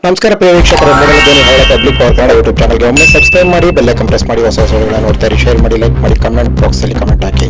ನಮಸ್ಕಾರ ಪ್ರಿಯ ವೀಕ್ಷಕರು, ಮೂಡಲ ಧ್ವನಿ ಹಳ್ಳ ಪಬ್ಲಿಕ್ ಪವರ್ ಕನ್ನಡ ಯೂಟ್ಯೂಬ್ ಚಾನಲ್ಗೆ ಒಮ್ಮೆ ಸಬ್ಸ್ಕ್ರೈಬ್ ಮಾಡಿ, ಬೆಲ್ ಐಕಾನ್ ಪ್ರೆಸ್ ಮಾಡಿ, ಹೊಸ ವಿಡಿಯೋಗಳನ್ನು ನೋಡ್ತಾರೆ, ಶೇರ್ ಮಾಡಿ, ಲೈಕ್ ಮಾಡಿ, ಕಮೆಂಟ್ ಬಾಕ್ಸಲ್ಲಿ ಕಮೆಂಟ್ ಹಾಕಿ.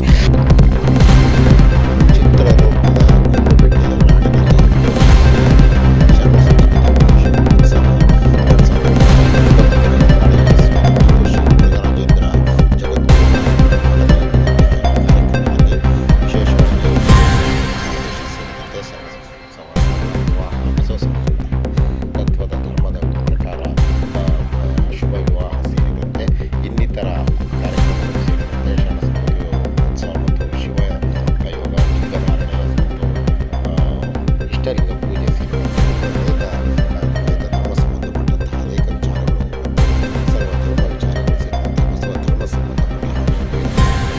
ಲಿಂಗ ಪೂಜೆ ವೇದ ಧರ್ಮ ಸಂಬಂಧಪಟ್ಟಂತಹ ಅನೇಕ ವಿಚಾರಗಳು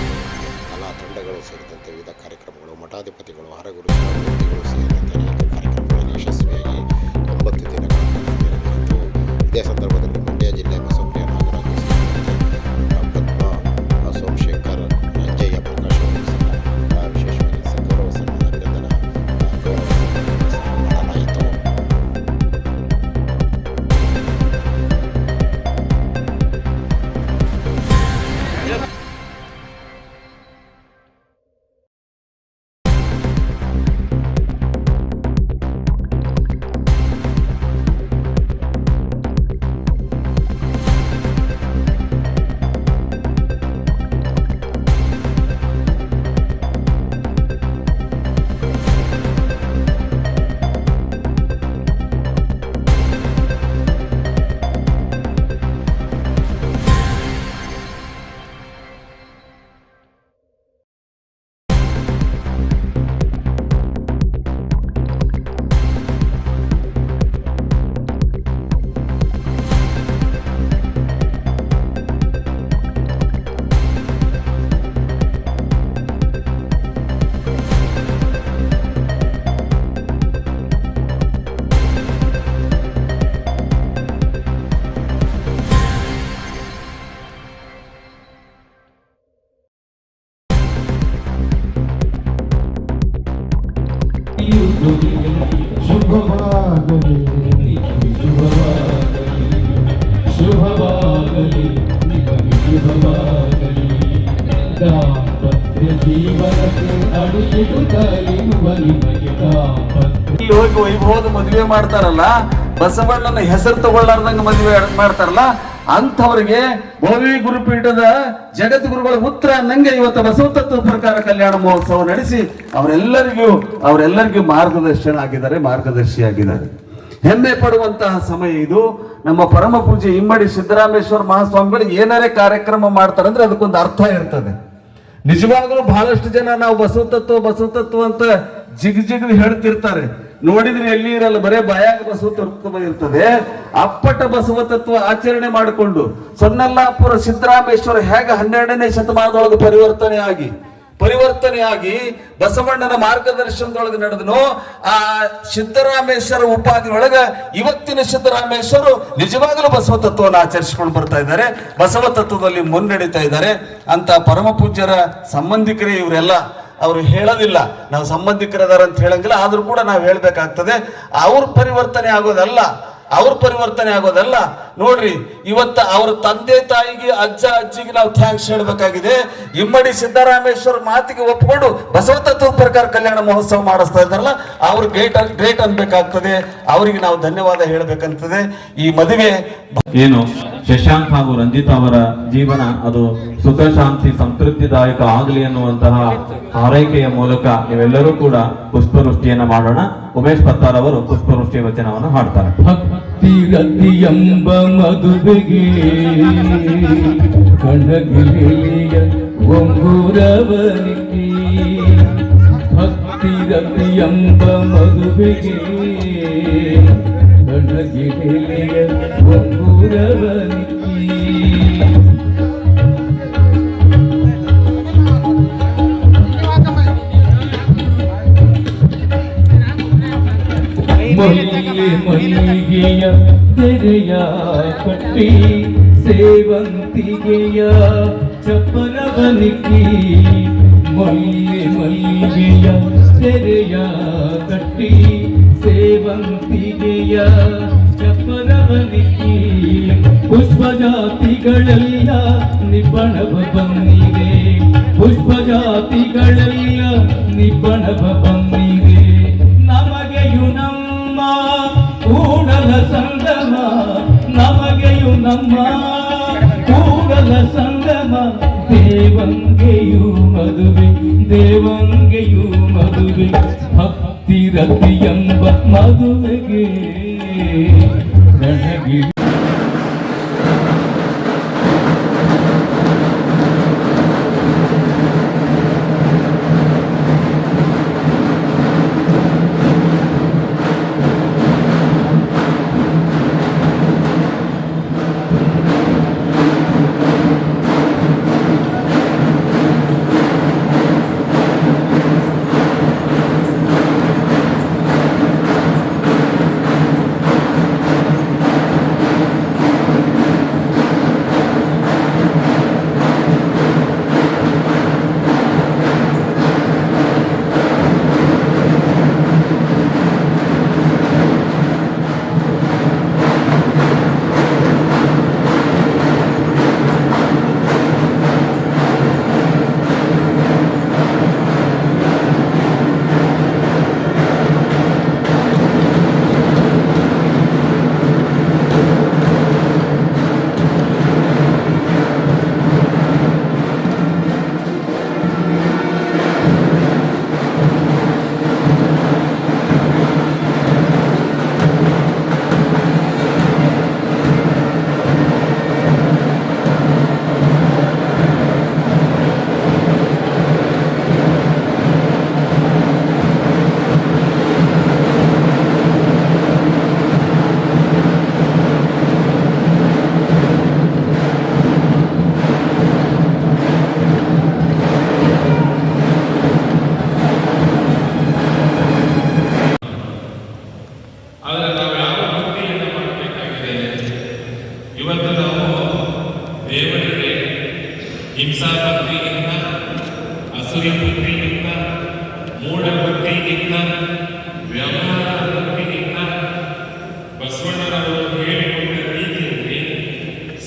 ಸೇರಿದಂತೆ ಕಲಾ ತಂಡಗಳು ಸೇರಿದಂತೆ ವಿವಿಧ ಕಾರ್ಯಕ್ರಮಗಳು, ಮಠಾಧಿಪತಿಗಳು, ಹರಗುರು ವ್ಯಕ್ತಿಗಳು ಸೇರಿದಂತೆ ಅನೇಕ ಕಾರ್ಯಕ್ರಮಗಳಲ್ಲಿ ಯಶಸ್ವಿಯಾಗಿ 9 ದಿನಗಳ ಕಾಲ ನೆರವೇರಿತು. ಇದೇ ಸಂದರ್ಭದಲ್ಲಿ ಮಂಡ್ಯ ಜಿಲ್ಲೆ ಬಸವಪ್ರಿಯ ನಾಗರಾಜು ಸೇರಿದಂತೆ ಪದ್ಮ, ಸೋಮಶೇಖರ್, ನಂಜಯ್ಯ, ಪ್ರಕಾಶ್ ಅವರು ಸಹ ವಿಶೇಷವಾಗಿ ಗೌರವ ಸನ್ಮಾನ ಅಭಿನಂದನಾ ಮಾಡಲಾಯಿತು. ಶುಭವಾಗಲಿ ಶುಭವಾಗಲಿ ಶುಭವಾಗಲಿ ದಾಂಪತ್ಯ ಜೀವನಕ್ಕೆ ಅಡಿಯಿಡುತ್ತಲಿರುವ ನಿಮಗೆ ದಾಂಪತ್ಯ ಹೋಗಿ ವೈಭವದ ಮದುವೆ ಮಾಡ್ತಾರಲ್ಲ, ಬಸವಣ್ಣನ ಹೆಸರು ತಗೊಳ್ಳಾರ್ದಂಗ ಮದುವೆ ಮಾಡ್ತಾರಲ್ಲ, ಅಂಥವ್ರಿಗೆ ಭೋವಿ ಗುರುಪೀಠದ ಜಗದ್ಗುರುಗಳ ಉತ್ತರ ಅನ್ನಂಗೆ ಇವತ್ತು ಬಸವ ತತ್ವ ಪ್ರಕಾರ ಕಲ್ಯಾಣ ಮಹೋತ್ಸವ ನಡೆಸಿ ಅವರೆಲ್ಲರಿಗೂ ಮಾರ್ಗದರ್ಶಿಯಾಗಿದ್ದಾರೆ. ಹೆಮ್ಮೆ ಪಡುವಂತಹ ಸಮಯ ಇದು. ನಮ್ಮ ಪರಮ ಪೂಜ್ಯ ಇಮ್ಮಡಿ ಸಿದ್ದರಾಮೇಶ್ವರ ಮಹಾಸ್ವಾಮಿಗಳು ಏನಾರೇ ಕಾರ್ಯಕ್ರಮ ಮಾಡ್ತಾರಂದ್ರೆ ಅದಕ್ಕೊಂದು ಅರ್ಥ ಇರ್ತದೆ. ನಿಜವಾಗ್ಲೂ ಬಹಳಷ್ಟು ಜನ ನಾವು ಬಸವ ತತ್ವ ಅಂತ ಜಿಗಿದು ಹೇಳ್ತಿರ್ತಾರೆ. ನೋಡಿದ್ರೆ ಎಲ್ಲಿ ಇರಲ್ಲ, ಬರೇ ಬಾಯಾಗ ಬಸವ ತತ್ವ ಇರ್ತದೆ. ಅಪ್ಪಟ ಬಸವ ತತ್ವ ಆಚರಣೆ ಮಾಡಿಕೊಂಡು ಸೊನ್ನಲ್ಲಾಪುರ ಸಿದ್ದರಾಮೇಶ್ವರ ಹೇಗೆ 12ನೇ ಶತಮಾನದೊಳಗೆ ಪರಿವರ್ತನೆಯಾಗಿ ಬಸವಣ್ಣನ ಮಾರ್ಗದರ್ಶನದೊಳಗೆ ನಡೆದನು. ಆ ಸಿದ್ದರಾಮೇಶ್ವರ ಉಪಾಧಿ ಒಳಗ ಇವತ್ತಿನ ಸಿದ್ದರಾಮೇಶ್ವರು ನಿಜವಾಗಲೂ ಬಸವ ತತ್ವವನ್ನು ಆಚರಿಸಿಕೊಂಡು ಬರ್ತಾ ಇದ್ದಾರೆ, ಬಸವ ತತ್ವದಲ್ಲಿ ಮುನ್ನಡೀತಾ ಇದ್ದಾರೆ. ಅಂತ ಪರಮ ಪೂಜ್ಯರ ಸಂಬಂಧಿಕರೇ ಇವರೆಲ್ಲ. ಅವರು ಹೇಳೋದಿಲ್ಲ ನಾವು ಸಂಬಂಧಿಕರದಾರ ಅಂತ ಹೇಳಂಗಿಲ್ಲ, ಆದ್ರೂ ಕೂಡ ನಾವು ಹೇಳ್ಬೇಕಾಗ್ತದೆ. ಅವ್ರ ಪರಿವರ್ತನೆ ಆಗೋದಲ್ಲ. ನೋಡ್ರಿ, ಇವತ್ತು ಅವ್ರ ತಂದೆ ತಾಯಿಗೆ, ಅಜ್ಜ ಅಜ್ಜಿಗೆ ನಾವು ಥ್ಯಾಂಕ್ಸ್ ಹೇಳ್ಬೇಕಾಗಿದೆ. ಇಮ್ಮಡಿ ಸಿದ್ದರಾಮೇಶ್ವರ ಮಾತಿಗೆ ಒಪ್ಪಿಕೊಂಡು ಬಸವ ತತ್ವ ಪ್ರಕಾರ ಕಲ್ಯಾಣ ಮಹೋತ್ಸವ ಮಾಡಿಸ್ತಾ ಇದ್ದಾರಲ್ಲ, ಅವ್ರು ಗ್ರೇಟ್ ಅನ್ಬೇಕಾಗ್ತದೆ. ಅವರಿಗೆ ನಾವು ಧನ್ಯವಾದ ಹೇಳ್ಬೇಕಂತದೆ. ಈ ಮದುವೆ ಏನು ಶಶಾಂಕ್ ಹಾಗೂ ರಂಜಿತಾ ಅವರ ಜೀವನ ಅದು ಸುಖ ಶಾಂತಿ ಸಂತೃಪ್ತಿದಾಯಕ ಆಗಲಿ ಅನ್ನುವಂತಹ ಹಾರೈಕೆಯ ಮೂಲಕ ನೀವೆಲ್ಲರೂ ಕೂಡ ಪುಷ್ಪವೃಷ್ಟಿಯನ್ನ ಮಾಡೋಣ. ಉಮೇಶ್ ಪತ್ತಾರ್ ಅವರು ಪುಷ್ಪವೃಷ್ಟಿ ವಚನವನ್ನು ಹಾಡ್ತಾರೆ. ಭಕ್ತಿ ರತಿ ಎಂಬ ಮದುವೆಗೆ ಕಣಗಿಲಿಯ ಒಂಗುರವನಿಗೆ, ಭಕ್ತಿ ರತಿ ಎಂಬ ಮದುವೆಗೆ ಕಣಗಿಲಿಯ ಒಂಗುರವನಿಗೆ. ಮಲ್ಲಿಗೆಯ ತೆರೆಯ ಕಟ್ಟಿ ಸೇವಂತಿಗೆಯ ಚಪಲವನಿಕಿ, ಮಲ್ಲಿಗೆಯ ತೆರೆಯ ಕಟ್ಟಿ ಸೇವಂತಿಗೆಯ ಚಪಲ ನಿಕ್ಕಿ ಪುಷ್ಪ ಜಾತಿಗಳೆಲ್ಲ ನಿಬ್ಬಣವ ಬಂದಿದೆ, ಪುಷ್ಪ ಜಾತಿಗಳೆಲ್ಲ ನಿಬ್ಬಣವ ಬಂದಿದೆ. ನಮಗೆಯು ನಮ್ಮ ಕೂಡಲ ಸಂಗಮ, ನಮಗೆಯು ನಮ್ಮ ಕೂಡಲ ಸಂಗಮ, ದೇವಂಗೆಯು ಮದುವೆ, ದೇವಂಗೆಯು ಮದುವೆ, ಭಕ್ತಿರತಿ ಎಂಬ ಮದುವೆಗೆ ನನಗೆ ಇವತ್ತು ನಾವು ದೇವರಿಗೆ ಹಿಂಸಾ ಭಕ್ತಿಗಿಂತ, ಅಸೂಯ ಭಕ್ತಿಗಿಂತ, ಮೂಢ ಭಕ್ತಿಗಿಂತ, ವ್ಯವಹಾರ ಭಕ್ತಿಗಿಂತ ಬಸವಣ್ಣನವರು ಹೇಳಿಕೊಂಡ ರೀತಿಯಲ್ಲಿ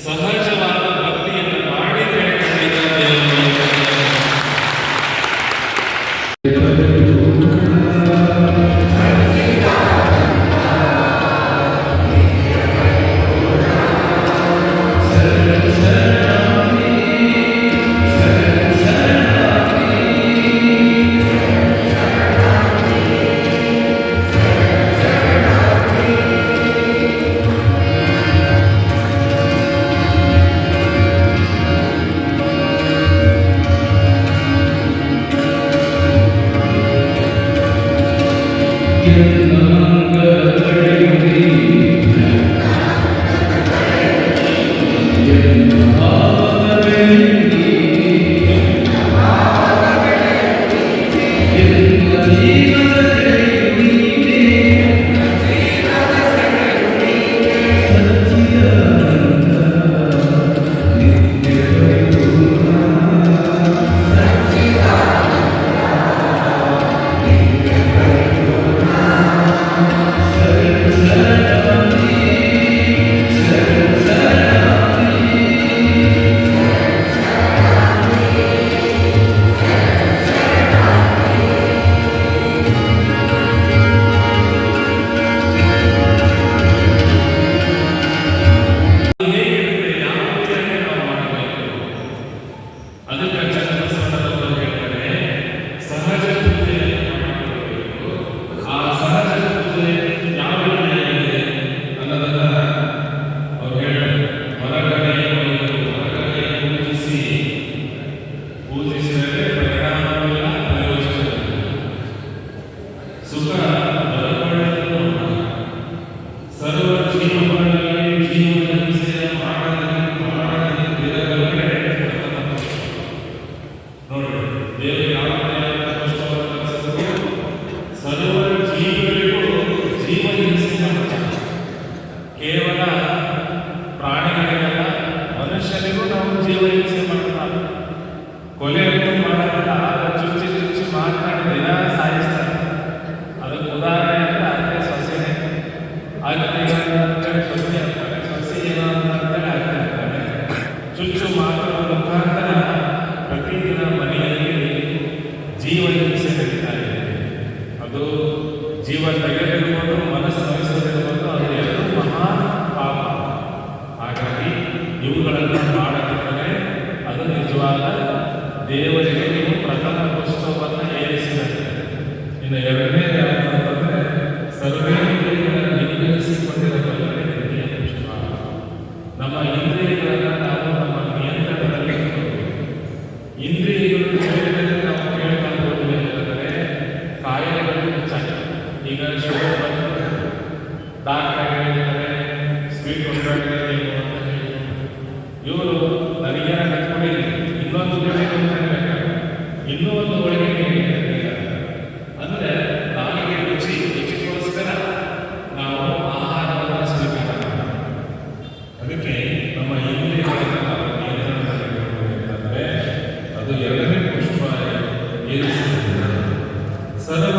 ಸಹಜವಾದ ಭಕ್ತಿಯನ್ನು ಮಾಡಿದರೆ ಕೇವಲ ಪ್ರಾಣಿಗಳಿಗೆಲ್ಲ ಮನುಷ್ಯನಿಗೂ ನಾವು ಜೀವ ಹಿಂಸೆ ಮಾಡ್ತಾರೆ, ಕೊಲೆಯನ್ನು ಮಾಡೋದಿಲ್ಲ, ಚುಚ್ಚಿ ಚುಚ್ಚಿ ಮಾತನಾಡಿ ದಿನ ಸಾಯಿಸ್ತಾರೆ. ಅದಕ್ಕೆ ಉದಾಹರಣೆ ಅಂದರೆ ಅದೇ ಸೊಸೆನೆ, ಹಾಗೆ ಸೊಸೆ ಅಂತಾರೆ. ಬೇಡ ಇವರು ನನಗೆ ಕಟ್ಕೊಂಡಿದ್ದೀನಿ ಇನ್ನೊಂದು ಕಡೆ ಇನ್ನೂ ಒಂದು ಒಳಗೆ ಅಂದ್ರೆ ನಾಲಿಗೆ ರುಚಿಗೋಸ್ಕರ ನಾವು ಆಹಾರವನ್ನು ಸ್ವೀಕಾರ ಮಾಡ್ತೀವಿ. ಅದಕ್ಕೆ ನಮ್ಮ ಇಂದ್ರಿಯಗಳನ್ನು ನಾವು ನಿಯಂತ್ರಣದಲ್ಲಿಟ್ಟುಕೊಳ್ಳಬೇಕಂದ್ರೆ ಅದು ಎರಡನೇ ಪುಷ್ಪ ಸರ್ವ